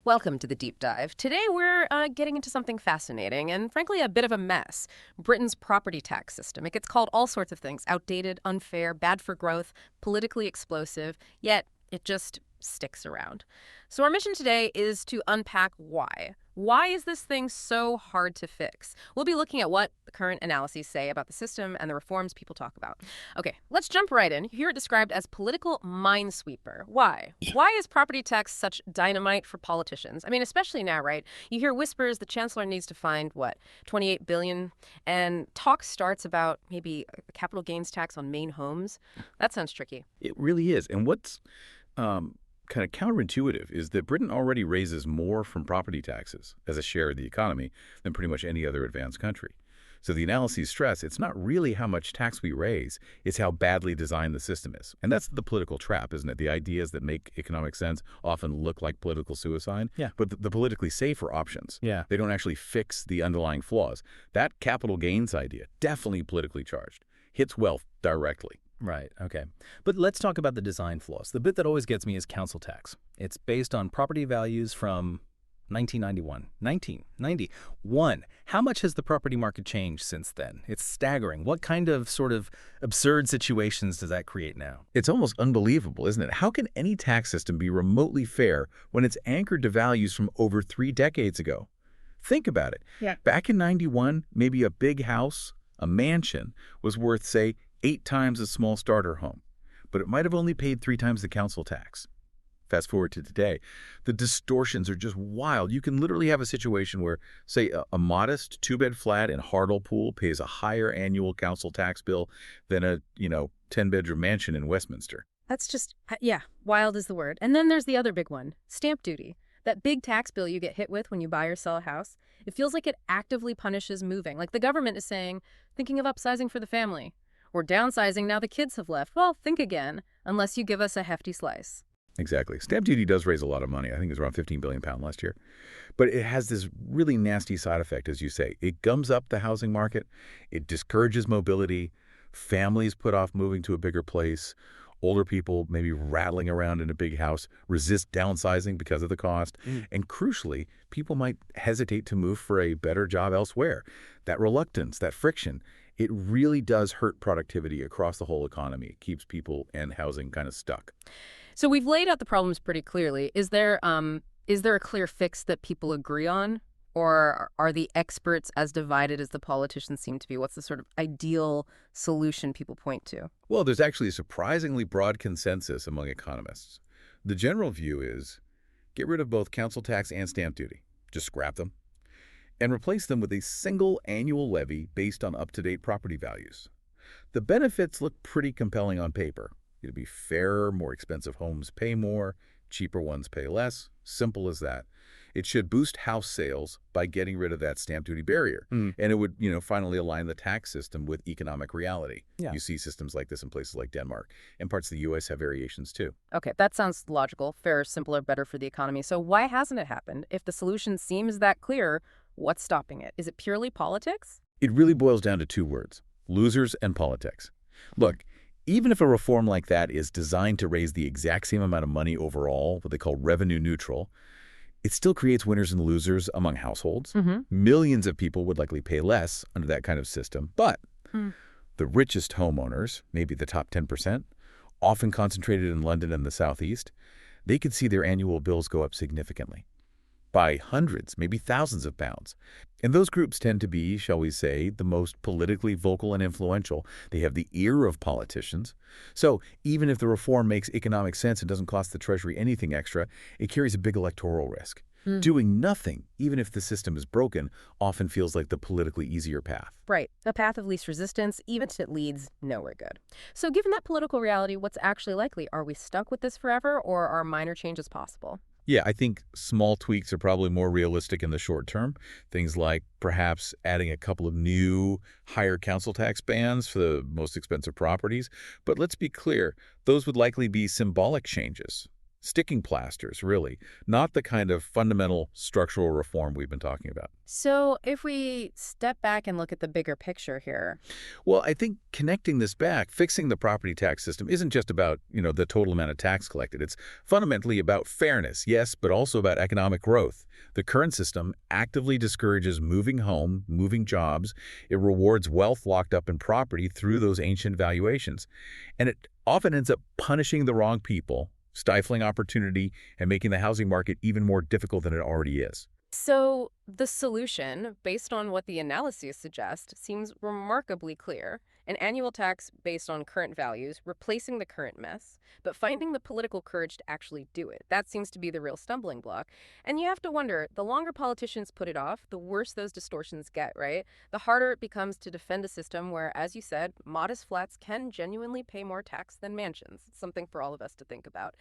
Welcome to the deep dive. Today we're getting into something fascinating and frankly a bit of a mess. Britain's property tax system. It gets called all sorts of things: outdated, unfair, bad for growth, politically explosive, yet it just sticks around. So our mission today is to unpack why. Why is this thing so hard to fix? We'll be looking at what the current analyses say about the system and the reforms people talk about. Okay, let's jump right in. You hear it described as political minesweeper. Why? Why is property tax such dynamite for politicians? I mean, especially now, right? You hear whispers the chancellor needs to find, what, 28 billion? And talk starts about maybe a capital gains tax on main homes. That sounds tricky. It really is. And what's kind of counterintuitive is that Britain already raises more from property taxes as a share of the economy than pretty much any other advanced country. So the analyses stress it's not really how much tax we raise, it's how badly designed the system is. And that's the political trap, isn't it? The ideas that make economic sense often look like political suicide, but the politically safer options, they don't actually fix the underlying flaws. That capital gains idea, definitely politically charged, hits wealth directly. Right, okay. But let's talk about the design flaws. The bit that always gets me is council tax. It's based on property values from 1991. 1991. How much has the property market changed since then? It's staggering. What kind of sort of absurd situations does that create now? It's almost unbelievable, isn't it? How can any tax system be remotely fair when it's anchored to values from over 3 decades ago? Think about it. Back in 91, maybe a big house, a mansion, was worth, say, 8 times a small starter home, but it might have only paid 3 times the council tax. Fast forward to today, the distortions are just wild. You can literally have a situation where, say, a modest 2-bed flat in Hartlepool pays a higher annual council tax bill than a, 10-bedroom mansion in Westminster. That's just, wild is the word. And then there's the other big one, stamp duty. That big tax bill you get hit with when you buy or sell a house. It feels like it actively punishes moving. Like the government is saying, thinking of upsizing for the family. Or downsizing now the kids have left. Well, think again, unless you give us a hefty slice. Exactly. Stamp duty does raise a lot of money. I think it was around £15 billion last year. But it has this really nasty side effect, as you say. It gums up the housing market. It discourages mobility. Families put off moving to a bigger place. Older people, maybe rattling around in a big house, resist downsizing because of the cost. And crucially, people might hesitate to move for a better job elsewhere. That reluctance, that friction, it really does hurt productivity across the whole economy. It keeps people and housing kind of stuck. So we've laid out the problems pretty clearly. Is there a clear fix that people agree on? Or are the experts as divided as the politicians seem to be? What's the sort of ideal solution people point to? Well, there's actually a surprisingly broad consensus among economists. The general view is get rid of both council tax and stamp duty. Just scrap them. And replace them with a single annual levy based on up-to-date property values. The benefits look pretty compelling on paper. It'll be fairer, more expensive homes pay more, cheaper ones pay less. Simple as that. It should boost house sales by getting rid of that stamp duty barrier. And it would, finally align the tax system with economic reality. You see systems like this in places like Denmark, and parts of the U.S. have variations too. Okay, that sounds logical. Fairer, simpler, better for the economy. So why hasn't it happened? If the solution seems that clear, what's stopping it? Is it purely politics? It really boils down to 2 words: losers and politics. Look, even if a reform like that is designed to raise the exact same amount of money overall, what they call revenue neutral, it still creates winners and losers among households. Millions of people would likely pay less under that kind of system. But the richest homeowners, maybe the top 10%, often concentrated in London and the Southeast, they could see their annual bills go up significantly, by hundreds, maybe thousands of pounds. And those groups tend to be, shall we say, the most politically vocal and influential. They have the ear of politicians. So even if the reform makes economic sense and doesn't cost the Treasury anything extra, it carries a big electoral risk. Doing nothing, even if the system is broken, often feels like the politically easier path. Right. A path of least resistance, even if it leads nowhere good. So given that political reality, what's actually likely? Are we stuck with this forever, or are minor changes possible? Yeah, I think small tweaks are probably more realistic in the short term. Things like perhaps adding a couple of new higher council tax bands for the most expensive properties. But let's be clear, those would likely be symbolic changes. Sticking plasters, really, not the kind of fundamental structural reform we've been talking about. So if we step back and look at the bigger picture here, Well, I think connecting this back, fixing the property tax system isn't just about, the total amount of tax collected. It's fundamentally about fairness, yes, but also about economic growth. The current system actively discourages moving home, moving jobs. It rewards wealth locked up in property through those ancient valuations. And it often ends up punishing the wrong people, stifling opportunity, and making the housing market even more difficult than it already is. so the solution, based on what the analyses suggest, seems remarkably clear. An annual tax based on current values, replacing the current mess, but finding the political courage to actually do it. That seems to be the real stumbling block. And you have to wonder, the longer politicians put it off, the worse those distortions get, right? The harder it becomes to defend a system where, as you said, modest flats can genuinely pay more tax than mansions. It's something for all of us to think about.